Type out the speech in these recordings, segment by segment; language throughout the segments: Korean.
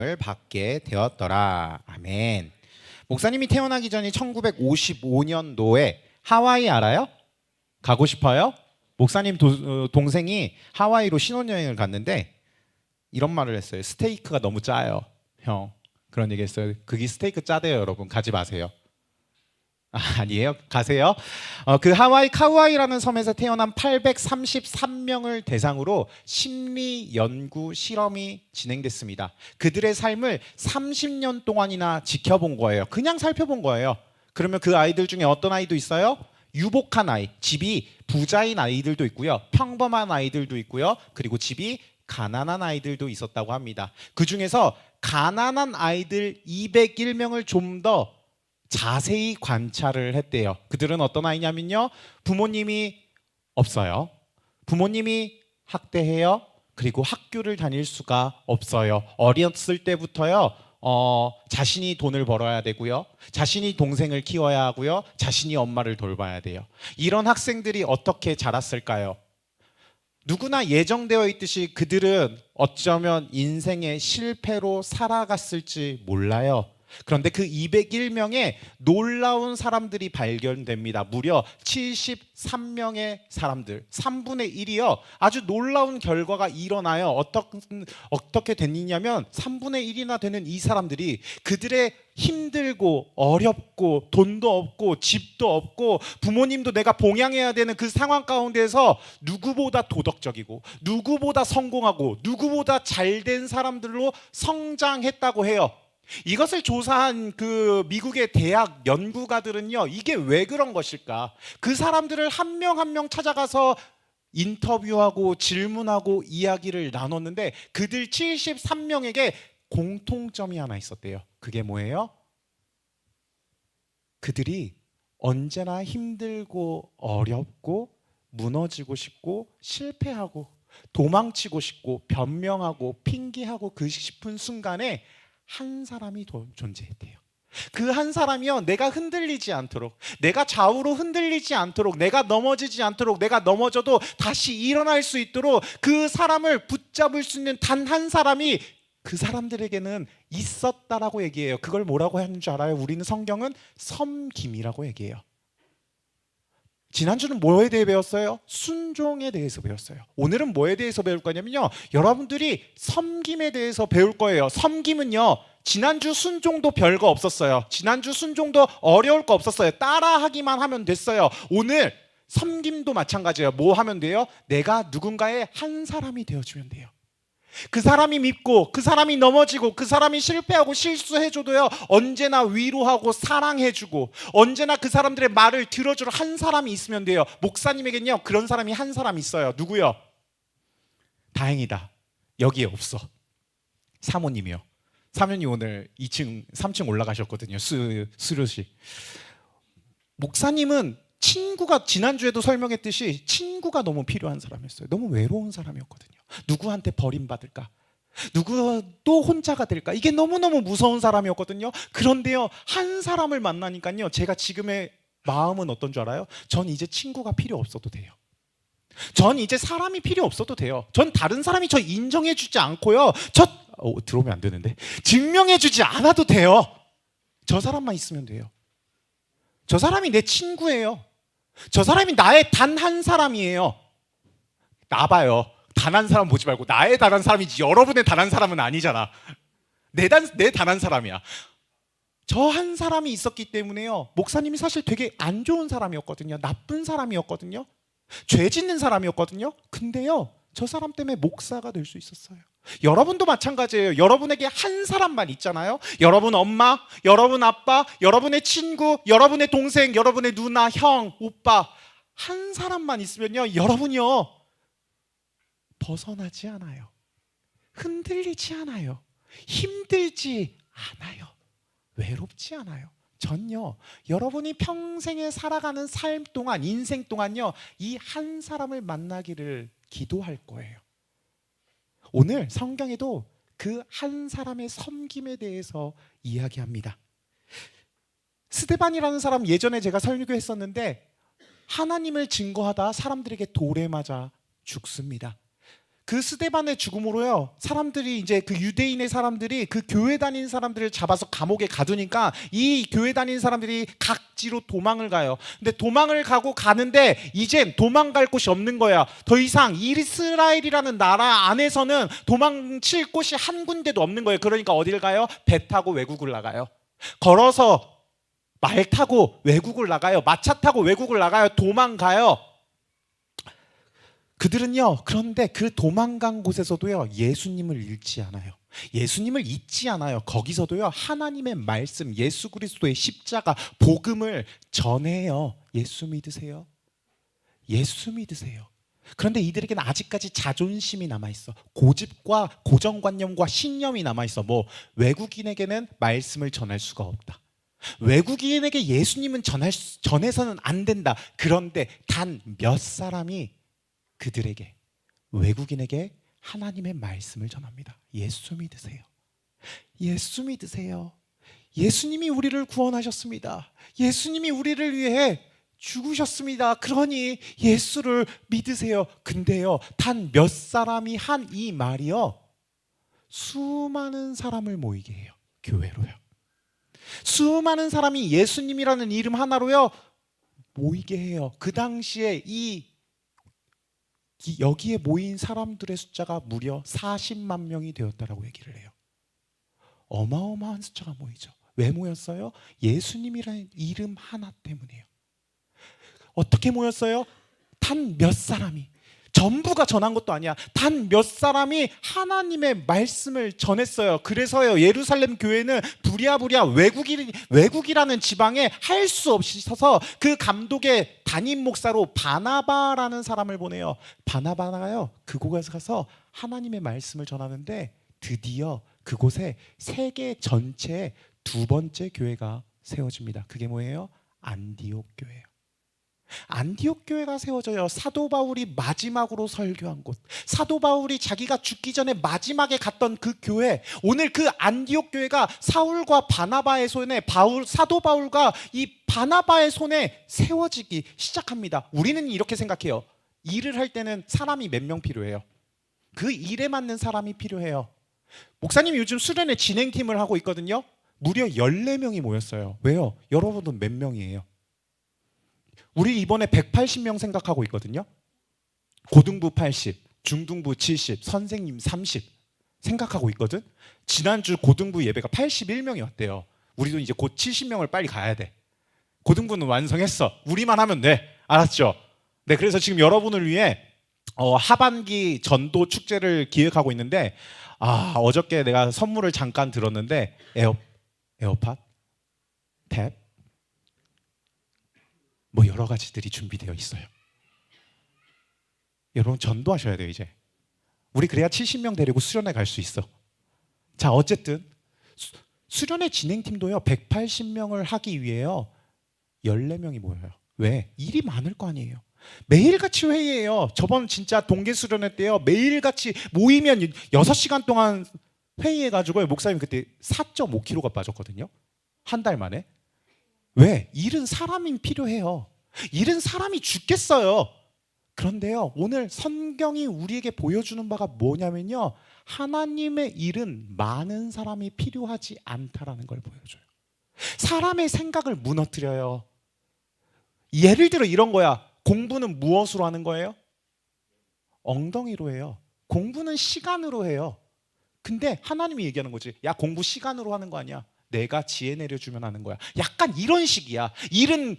을 받게 되었더라. 아멘. 목사님이 태어나기 전이 1955년도에 하와이 알아요? 가고 싶어요? 목사님 동생이 하와이로 신혼여행을 갔는데 이런 말을 했어요. 스테이크가 너무 짜요, 형. 그런 얘기 했어요. 그게 스테이크 짜대요, 여러분. 가지 마세요. 아니에요. 가세요. 그 하와이 카우아이라는 섬에서 태어난 833명을 대상으로 심리 연구 실험이 진행됐습니다. 그들의 삶을 30년 동안이나 지켜본 거예요. 그냥 살펴본 거예요. 그러면 그 아이들 중에 어떤 아이도 있어요? 유복한 아이, 집이 부자인 아이들도 있고요. 평범한 아이들도 있고요. 그리고 집이 가난한 아이들도 있었다고 합니다. 그 중에서 가난한 아이들 201명을 좀 더 자세히 관찰을 했대요. 그들은 어떤 아이냐면요, 부모님이 없어요. 부모님이 학대해요. 그리고 학교를 다닐 수가 없어요. 어렸을 때부터요, 자신이 돈을 벌어야 되고요, 자신이 동생을 키워야 하고요, 자신이 엄마를 돌봐야 돼요. 이런 학생들이 어떻게 자랐을까요? 누구나 예정되어 있듯이 그들은 어쩌면 인생의 실패로 살아갔을지 몰라요. 그런데 그 201명의 놀라운 사람들이 발견됩니다. 무려 73명의 사람들, 3분의 1이요. 아주 놀라운 결과가 일어나요. 어떻게 됐냐면 3분의 1이나 되는 이 사람들이 그들의 힘들고 어렵고 돈도 없고 집도 없고 부모님도 내가 봉양해야 되는 그 상황 가운데서 누구보다 도덕적이고 누구보다 성공하고 누구보다 잘된 사람들로 성장했다고 해요. 이것을 조사한 그 미국의 대학 연구가들은요, 이게 왜 그런 것일까? 그 사람들을 한 명 한 명 찾아가서 인터뷰하고 질문하고 이야기를 나눴는데 그들 73명에게 공통점이 하나 있었대요. 그게 뭐예요? 그들이 언제나 힘들고 어렵고 무너지고 싶고 실패하고 도망치고 싶고 변명하고 핑계하고 그 싶은 순간에 한 사람이 존재했대요. 그 한 사람이요, 내가 흔들리지 않도록, 내가 좌우로 흔들리지 않도록, 내가 넘어지지 않도록, 내가 넘어져도 다시 일어날 수 있도록 그 사람을 붙잡을 수 있는 단 한 사람이 그 사람들에게는 있었다라고 얘기해요. 그걸 뭐라고 하는 줄 알아요? 우리는 성경은 섬김이라고 얘기해요. 지난주는 뭐에 대해 배웠어요? 순종에 대해서 배웠어요. 오늘은 뭐에 대해서 배울 거냐면요, 여러분들이 섬김에 대해서 배울 거예요. 섬김은요, 지난주 순종도 별거 없었어요. 지난주 순종도 어려울 거 없었어요. 따라하기만 하면 됐어요. 오늘 섬김도 마찬가지예요. 뭐 하면 돼요? 내가 누군가의 한 사람이 되어주면 돼요. 그 사람이 믿고 그 사람이 넘어지고 그 사람이 실패하고 실수해줘도요, 언제나 위로하고 사랑해주고 언제나 그 사람들의 말을 들어줄 한 사람이 있으면 돼요. 목사님에겐요, 그런 사람이 한 사람 있어요. 누구요? 다행이다, 여기에 없어. 사모님이요. 사모님 오늘 2층 3층 올라가셨거든요. 수료식. 목사님은 친구가, 지난주에도 설명했듯이 친구가 너무 필요한 사람이었어요. 너무 외로운 사람이었거든요. 누구한테 버림받을까? 누구 또 혼자가 될까? 이게 너무너무 무서운 사람이었거든요. 그런데요, 한 사람을 만나니까요, 제가 지금의 마음은 어떤 줄 알아요? 전 이제 친구가 필요 없어도 돼요. 전 이제 사람이 필요 없어도 돼요. 전 다른 사람이 저 인정해주지 않고요, 들어오면 안 되는데, 증명해주지 않아도 돼요. 저 사람만 있으면 돼요. 저 사람이 내 친구예요. 저 사람이 나의 단 한 사람이에요. 나봐요. 단 한 사람 보지 말고 나의 단 한 사람이지, 여러분의 단 한 사람은 아니잖아. 내 단 한 사람이야. 저 한 사람이 있었기 때문에요, 목사님이 사실 되게 안 좋은 사람이었거든요. 나쁜 사람이었거든요. 죄 짓는 사람이었거든요. 근데요, 저 사람 때문에 목사가 될 수 있었어요. 여러분도 마찬가지예요. 여러분에게 한 사람만 있잖아요. 여러분 엄마, 여러분 아빠, 여러분의 친구, 여러분의 동생, 여러분의 누나, 형, 오빠, 한 사람만 있으면요, 여러분이요, 벗어나지 않아요. 흔들리지 않아요. 힘들지 않아요. 외롭지 않아요. 전요, 여러분이 평생에 살아가는 삶 동안, 인생 동안요, 이 한 사람을 만나기를 기도할 거예요. 오늘 성경에도 그 한 사람의 섬김에 대해서 이야기합니다. 스데반이라는 사람, 예전에 제가 설교했었는데 하나님을 증거하다 사람들에게 돌에 맞아 죽습니다. 그 스데반의 죽음으로요, 사람들이 이제 그 유대인의 사람들이 그 교회 다니는 사람들을 잡아서 감옥에 가두니까 이 교회 다니는 사람들이 각지로 도망을 가요. 근데 도망을 가는데 이젠 도망갈 곳이 없는 거야. 더 이상 이스라엘이라는 나라 안에서는 도망칠 곳이 한 군데도 없는 거예요. 그러니까 어딜 가요? 배 타고 외국을 나가요. 걸어서, 말 타고 외국을 나가요. 마차 타고 외국을 나가요. 도망가요. 그들은요, 그런데 그 도망간 곳에서도요, 예수님을 잃지 않아요. 예수님을 잊지 않아요. 거기서도요, 하나님의 말씀, 예수 그리스도의 십자가, 복음을 전해요. 예수 믿으세요. 예수 믿으세요. 그런데 이들에게는 아직까지 자존심이 남아있어. 고집과 고정관념과 신념이 남아있어. 뭐 외국인에게는 말씀을 전할 수가 없다. 외국인에게 예수님은 전해서는 안 된다. 그런데 단 몇 사람이 그들에게, 외국인에게 하나님의 말씀을 전합니다. 예수 믿으세요. 예수 믿으세요. 예수님이 우리를 구원하셨습니다. 예수님이 우리를 위해 죽으셨습니다. 그러니 예수를 믿으세요. 근데요, 단 몇 사람이 한 이 말이요, 수많은 사람을 모이게 해요. 교회로요. 수많은 사람이 예수님이라는 이름 하나로요 모이게 해요. 그 당시에 여기에 모인 사람들의 숫자가 무려 40만 명이 되었다라고 얘기를 해요. 어마어마한 숫자가 모이죠. 왜 모였어요? 예수님이라는 이름 하나 때문이에요. 어떻게 모였어요? 단 몇 사람이, 전부가 전한 것도 아니야. 단 몇 사람이 하나님의 말씀을 전했어요. 그래서요, 예루살렘 교회는 부랴부랴 외국이라는 지방에 할 수 없이 서서 그 감독의 담임 목사로 바나바라는 사람을 보내요. 바나바가요, 그곳에 가서 하나님의 말씀을 전하는데 드디어 그곳에 세계 전체의 두 번째 교회가 세워집니다. 그게 뭐예요? 안디옥 교회예요. 안디옥 교회가 세워져요. 사도 바울이 마지막으로 설교한 곳, 사도 바울이 자기가 죽기 전에 마지막에 갔던 그 교회, 오늘 그 안디옥 교회가 사울과 바나바의 손에, 사도 바울과 이 바나바의 손에 세워지기 시작합니다. 우리는 이렇게 생각해요. 일을 할 때는 사람이 몇 명 필요해요? 그 일에 맞는 사람이 필요해요. 목사님이 요즘 수련회 진행팀을 하고 있거든요. 무려 14명이 모였어요. 왜요? 여러분은 몇 명이에요? 우리 이번에 180명 생각하고 있거든요. 고등부 80, 중등부 70, 선생님 30 생각하고 있거든. 지난주 고등부 예배가 81명이 왔대요. 우리도 이제 곧 70명을 빨리 가야 돼. 고등부는 완성했어. 우리만 하면 돼. 알았죠? 네, 그래서 지금 여러분을 위해 하반기 전도 축제를 기획하고 있는데, 어저께 내가 선물을 잠깐 들었는데 에어팟, 탭, 뭐 여러 가지들이 준비되어 있어요. 여러분 전도하셔야 돼요. 이제 우리 그래야 70명 데리고 수련회 갈 수 있어. 자, 어쨌든 수련회 진행팀도요 180명을 하기 위해요 14명이 모여요. 왜? 일이 많을 거 아니에요. 매일같이 회의해요. 저번 진짜 동계 수련회 때요, 매일같이 모이면 6시간 동안 회의해가지고 목사님 그때 4.5kg가 빠졌거든요. 한 달 만에. 왜? 일은 사람이 필요해요. 일은 사람이 죽겠어요. 그런데요, 오늘 성경이 우리에게 보여주는 바가 뭐냐면요, 하나님의 일은 많은 사람이 필요하지 않다라는 걸 보여줘요. 사람의 생각을 무너뜨려요. 예를 들어 이런 거야. 공부는 무엇으로 하는 거예요? 엉덩이로 해요. 공부는 시간으로 해요. 근데 하나님이 얘기하는 거지. 야, 공부 시간으로 하는 거 아니야. 내가 지혜 내려주면 하는 거야. 약간 이런 식이야. 일은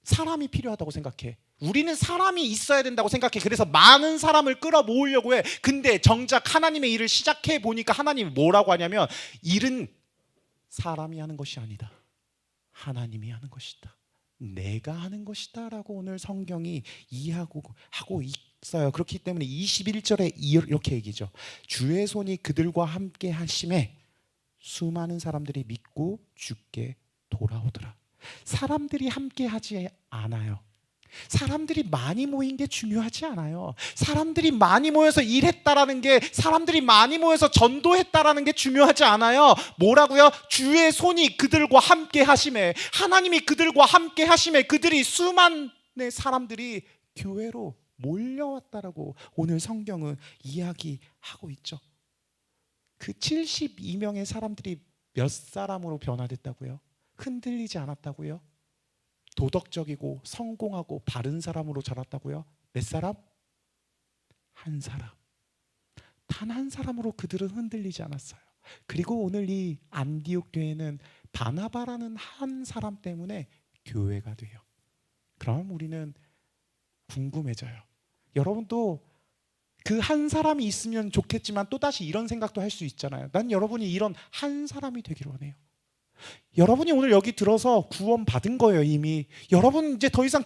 사람이 필요하다고 생각해. 우리는 사람이 있어야 된다고 생각해. 그래서 많은 사람을 끌어모으려고 해. 근데 정작 하나님의 일을 시작해 보니까 하나님이 뭐라고 하냐면, 일은 사람이 하는 것이 아니다. 하나님이 하는 것이다. 내가 하는 것이다 라고 오늘 성경이 이해하고 있어요. 그렇기 때문에 21절에 이렇게 얘기죠. 주의 손이 그들과 함께 하심에 수많은 사람들이 믿고 주께 돌아오더라. 사람들이 함께 하지 않아요. 사람들이 많이 모인 게 중요하지 않아요. 사람들이 많이 모여서 일했다라는 게, 사람들이 많이 모여서 전도했다라는 게 중요하지 않아요. 뭐라고요? 주의 손이 그들과 함께 하심에, 하나님이 그들과 함께 하심에 그들이 수많은 사람들이 교회로 몰려왔다라고 오늘 성경은 이야기하고 있죠. 그 72명의 사람들이 몇 사람으로 변화됐다고요? 흔들리지 않았다고요? 도덕적이고 성공하고 바른 사람으로 자랐다고요? 몇 사람? 한 사람. 단 한 사람으로 그들은 흔들리지 않았어요. 그리고 오늘 이 안디옥 교회는 바나바라는 한 사람 때문에 교회가 돼요. 그럼 우리는 궁금해져요. 여러분도 그 한 사람이 있으면 좋겠지만 또다시 이런 생각도 할 수 있잖아요. 난 여러분이 이런 한 사람이 되기를 원해요. 여러분이 오늘 여기 들어서 구원 받은 거예요. 이미 여러분 이제 더 이상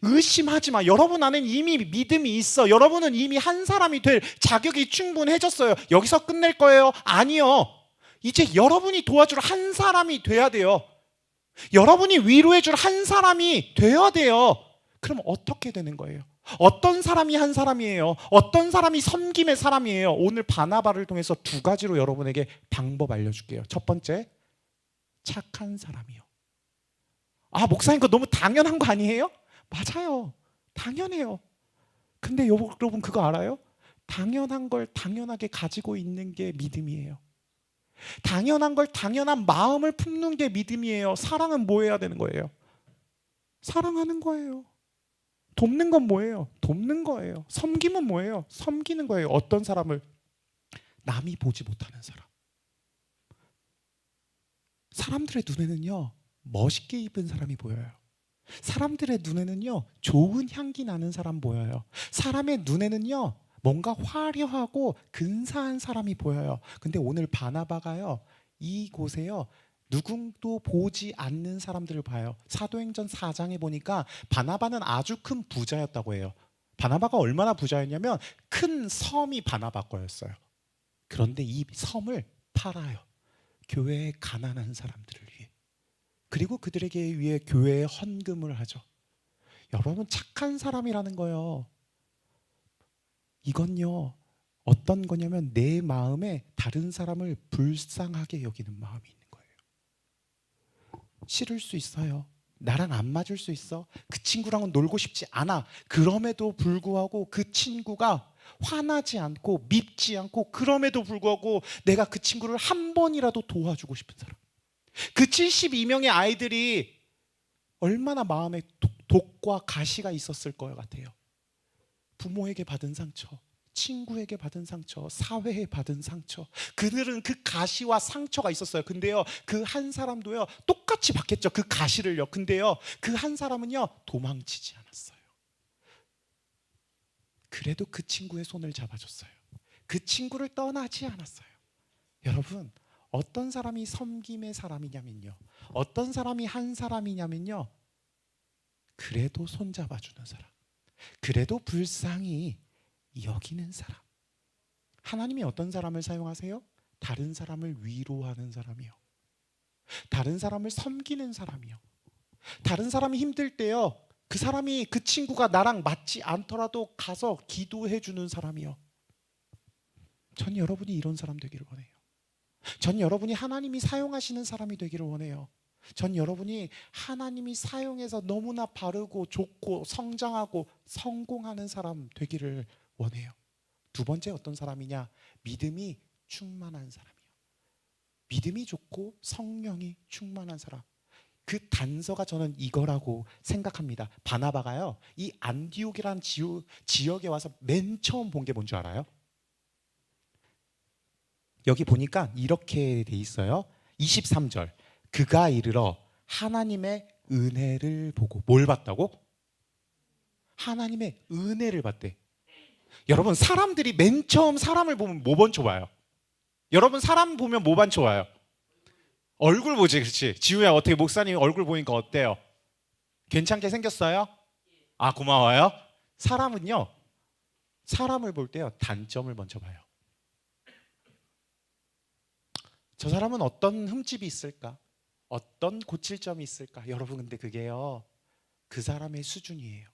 의심하지 마. 여러분 안에 이미 믿음이 있어. 여러분은 이미 한 사람이 될 자격이 충분해졌어요. 여기서 끝낼 거예요? 아니요. 이제 여러분이 도와줄 한 사람이 돼야 돼요. 여러분이 위로해 줄 한 사람이 되어야 돼요. 그럼 어떻게 되는 거예요? 어떤 사람이 한 사람이에요? 어떤 사람이 섬김의 사람이에요? 오늘 바나바를 통해서 두 가지로 여러분에게 방법 알려줄게요. 첫 번째, 착한 사람이요. 아, 목사님, 그거 너무 당연한 거 아니에요? 맞아요. 당연해요. 근데 여러분 그거 알아요? 당연한 걸 당연하게 가지고 있는 게 믿음이에요. 당연한 걸 당연한 마음을 품는 게 믿음이에요. 사랑은 뭐 해야 되는 거예요? 사랑하는 거예요. 돕는 건 뭐예요? 돕는 거예요. 섬김은 뭐예요? 섬기는 거예요. 어떤 사람을? 남이 보지 못하는 사람. 사람들의 눈에는요, 멋있게 입은 사람이 보여요. 사람들의 눈에는요, 좋은 향기 나는 사람 보여요. 사람의 눈에는요, 뭔가 화려하고 근사한 사람이 보여요. 근데 오늘 바나바가요, 이곳에요, 누구도 보지 않는 사람들을 봐요. 사도행전 4장에 보니까 바나바는 아주 큰 부자였다고 해요. 바나바가 얼마나 부자였냐면 큰 섬이 바나바 거였어요. 그런데 이 섬을 팔아요. 교회의 가난한 사람들을 위해. 그리고 그들에게 위해 교회에 헌금을 하죠. 여러분, 착한 사람이라는 거요, 이건요, 어떤 거냐면 내 마음에 다른 사람을 불쌍하게 여기는 마음이 있는 거예요. 싫을 수 있어요. 나랑 안 맞을 수 있어. 그 친구랑은 놀고 싶지 않아. 그럼에도 불구하고 그 친구가 화나지 않고 밉지 않고, 그럼에도 불구하고 내가 그 친구를 한 번이라도 도와주고 싶은 사람. 그 72명의 아이들이 얼마나 마음에 독과 가시가 있었을 것 같아요. 부모에게 받은 상처, 친구에게 받은 상처, 사회에 받은 상처, 그들은 그 가시와 상처가 있었어요. 근데요, 그 한 사람도요, 똑같이 받겠죠. 그 가시를요. 근데요, 그 한 사람은요, 도망치지 않았어요. 그래도 그 친구의 손을 잡아줬어요. 그 친구를 떠나지 않았어요. 여러분, 어떤 사람이 섬김의 사람이냐면요, 어떤 사람이 한 사람이냐면요, 그래도 손 잡아주는 사람, 그래도 불쌍히 여기는 사람. 하나님이 어떤 사람을 사용하세요? 다른 사람을 위로하는 사람이요, 다른 사람을 섬기는 사람이요, 다른 사람이 힘들 때요, 그 사람이, 그 친구가 나랑 맞지 않더라도 가서 기도해 주는 사람이요. 전 여러분이 이런 사람 되기를 원해요. 전 여러분이 하나님이 사용하시는 사람이 되기를 원해요. 전 여러분이 하나님이 사용해서 너무나 바르고 좋고 성장하고 성공하는 사람 되기를 원해요. 두 번째, 어떤 사람이냐? 믿음이 충만한 사람이요. 믿음이 좋고 성령이 충만한 사람. 그 단서가 저는 이거라고 생각합니다. 바나바가요, 이 안디옥이라는 지역에 와서 맨 처음 본 게 뭔 줄 알아요? 여기 보니까 이렇게 돼 있어요. 23절. 그가 이르러 하나님의 은혜를 보고. 뭘 봤다고? 하나님의 은혜를 봤대. 여러분, 사람들이 맨 처음 사람을 보면 뭐 먼저 봐요? 여러분, 사람 보면 뭐 먼저 봐요? 얼굴 보지, 그렇지? 지우야, 어떻게 목사님 얼굴 보니까 어때요? 괜찮게 생겼어요? 아, 고마워요. 사람은요, 사람을 볼 때요, 단점을 먼저 봐요. 저 사람은 어떤 흠집이 있을까? 어떤 고칠 점이 있을까? 여러분, 근데 그게요, 그 사람의 수준이에요.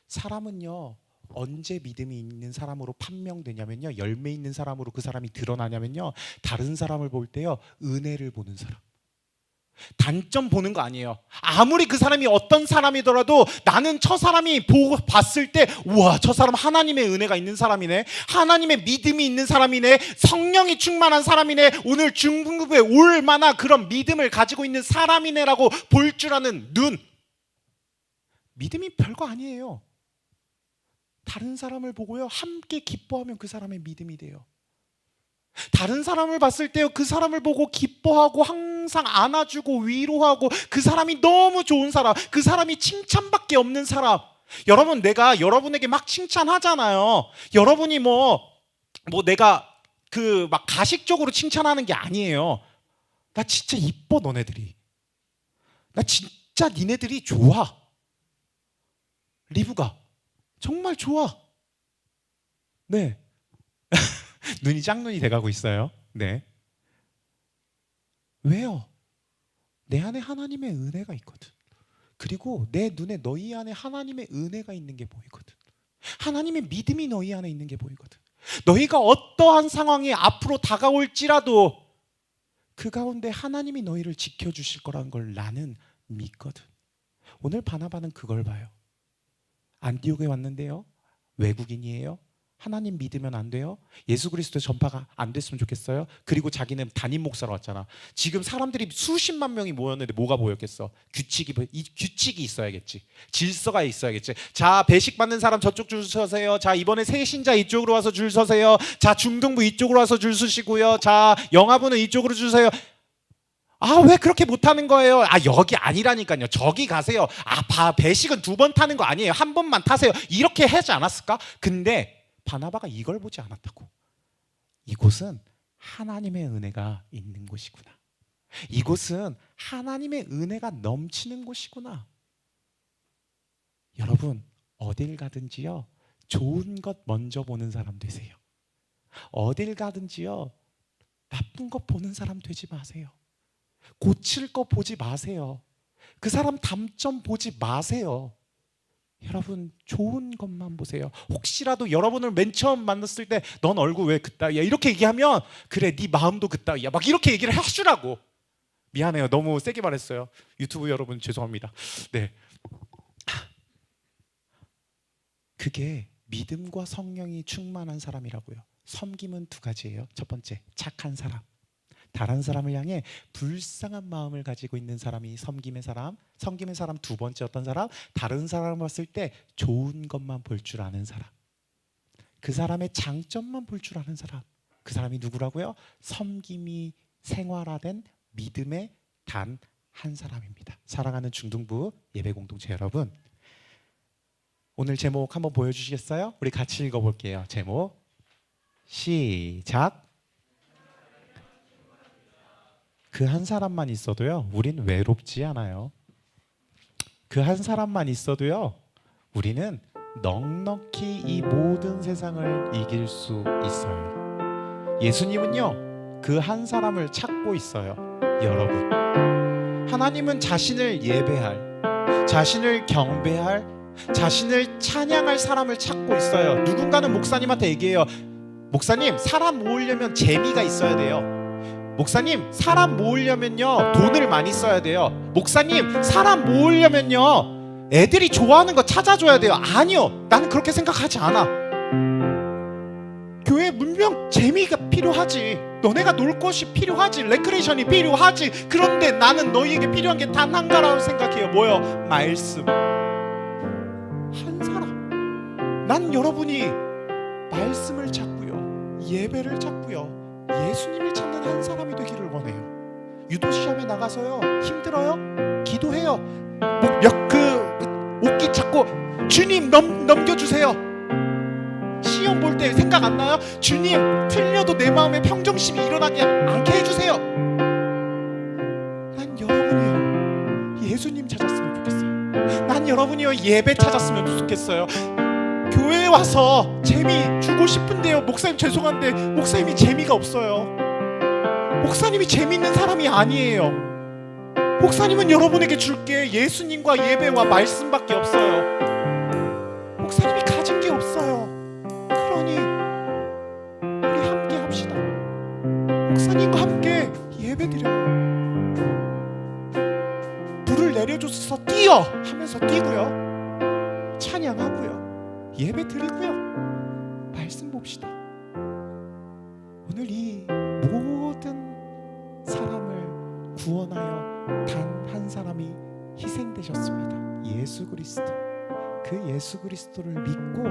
사람은요, 언제 믿음이 있는 사람으로 판명되냐면요, 열매 있는 사람으로 그 사람이 드러나냐면요, 다른 사람을 볼 때요, 은혜를 보는 사람. 단점 보는 거 아니에요. 아무리 그 사람이 어떤 사람이더라도 나는 저 사람이 봤을 때 우와, 저 사람 하나님의 은혜가 있는 사람이네, 하나님의 믿음이 있는 사람이네, 성령이 충만한 사람이네, 오늘 중등부에 올 만한 그런 믿음을 가지고 있는 사람이네라고 볼 줄 아는 눈. 믿음이 별거 아니에요. 다른 사람을 보고요 함께 기뻐하면 그 사람의 믿음이 돼요. 다른 사람을 봤을 때요 그 사람을 보고 기뻐하고 항상 안아주고 위로하고 그 사람이 너무 좋은 사람, 그 사람이 칭찬밖에 없는 사람. 여러분, 내가 여러분에게 막 칭찬하잖아요. 여러분이 내가 그 막 가식적으로 칭찬하는 게 아니에요. 나 진짜 이뻐 너네들이. 나 진짜 니네들이 좋아. 리브가 정말 좋아. 네. 눈이 짝눈이 돼가고 있어요. 네. 왜요? 내 안에 하나님의 은혜가 있거든. 그리고 내 눈에 너희 안에 하나님의 은혜가 있는 게 보이거든. 하나님의 믿음이 너희 안에 있는 게 보이거든. 너희가 어떠한 상황이 앞으로 다가올지라도 그 가운데 하나님이 너희를 지켜주실 거라는 걸 나는 믿거든. 오늘 바나바는 그걸 봐요. 안디옥에 왔는데요, 외국인이에요. 하나님 믿으면 안 돼요? 예수 그리스도 전파가 안 됐으면 좋겠어요? 그리고 자기는 담임 목사로 왔잖아. 지금 사람들이 수십만 명이 모였는데 뭐가 보였겠어? 규칙이 있어야겠지. 질서가 있어야겠지. 자, 배식 받는 사람 저쪽 줄 서세요. 자, 이번에 새 신자 이쪽으로 와서 줄 서세요. 자, 중등부 이쪽으로 와서 줄 서시고요. 자, 영아부는 이쪽으로 주세요. 아, 왜 그렇게 못하는 거예요? 아, 여기 아니라니까요. 저기 가세요. 아, 배식은 2번 타는 거 아니에요. 1번만 타세요. 이렇게 하지 않았을까? 근데 바나바가 이걸 보지 않았다고. 이곳은 하나님의 은혜가 있는 곳이구나. 이곳은 하나님의 은혜가 넘치는 곳이구나. 여러분, 어딜 가든지요 좋은 것 먼저 보는 사람 되세요. 어딜 가든지요 나쁜 것 보는 사람 되지 마세요. 고칠 거 보지 마세요. 그 사람 단점 보지 마세요. 여러분, 좋은 것만 보세요. 혹시라도 여러분을 맨 처음 만났을 때 넌 얼굴 왜 그따위야 이렇게 얘기하면 그래, 네 마음도 그따위야 막 이렇게 얘기를 해주라고. 미안해요, 너무 세게 말했어요. 유튜브 여러분 죄송합니다. 네, 그게 믿음과 성령이 충만한 사람이라고요. 섬김은 2가지예요. 첫 번째, 착한 사람. 다른 사람을 향해 불쌍한 마음을 가지고 있는 사람이 섬김의 사람. 섬김의 사람 2번째 어떤 사람? 다른 사람을 봤을 때 좋은 것만 볼 줄 아는 사람. 그 사람의 장점만 볼 줄 아는 사람. 그 사람이 누구라고요? 섬김이 생활화된 믿음의 단 한 사람입니다. 사랑하는 중등부 예배 공동체 여러분, 오늘 제목 한번 보여주시겠어요? 우리 같이 읽어볼게요. 제목 시작. 그 한 사람만 있어도요 우린 외롭지 않아요. 그 한 사람만 있어도요 우리는 넉넉히 이 모든 세상을 이길 수 있어요. 예수님은요 그 한 사람을 찾고 있어요. 여러분, 하나님은 자신을 예배할, 자신을 경배할, 자신을 찬양할 사람을 찾고 있어요. 누군가는 목사님한테 얘기해요. 목사님, 사람 모으려면 재미가 있어야 돼요. 목사님, 사람 모으려면요 돈을 많이 써야 돼요. 목사님, 사람 모으려면요 애들이 좋아하는 거 찾아줘야 돼요. 아니요, 나는 그렇게 생각하지 않아. 교회 분명 재미가 필요하지. 너네가 놀 것이 필요하지. 레크레이션이 필요하지. 그런데 나는 너희에게 필요한 게 단 한 가지라고 생각해요. 뭐요? 말씀. 한 사람. 난 여러분이 말씀을 찾고요, 예배를 찾고요, 예수님을 찾는 한 사람이 되기를 원해요. 유도시험에 나가서요 힘들어요? 기도해요. 옷깃 찾고 주님 넘겨주세요. 시험 볼 때 생각 안 나요? 주님, 틀려도 내 마음에 평정심이 일어나지 않게 해주세요. 난 여러분이요 예수님 찾았으면 좋겠어요. 난 여러분이요 예배 찾았으면 좋겠어요. 교회에 와서 재미 주고 싶은데요, 목사님 죄송한데 목사님이 재미가 없어요. 목사님이 재미있는 사람이 아니에요. 목사님은 여러분에게 줄 게 예수님과 예배와 말씀밖에 없어요. 목사님이 가진 게 없어요. 그러니 우리 함께 합시다. 목사님과 함께 예배드려요. 일어서서 뛰고요, 찬양하고요, 예배 드리고요. 말씀 봅시다. 오늘 이 모든 사람을 구원하여 단 한 사람이 희생되셨습니다. 예수 그리스도. 그 예수 그리스도를 믿고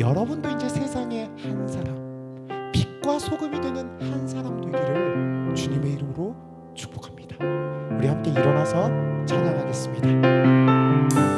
여러분도 이제 세상에 한 사람, 빛과 소금이 되는 한 사람 되기를 주님의 이름으로 축복합니다. 우리 함께 일어나서 찬양하겠습니다.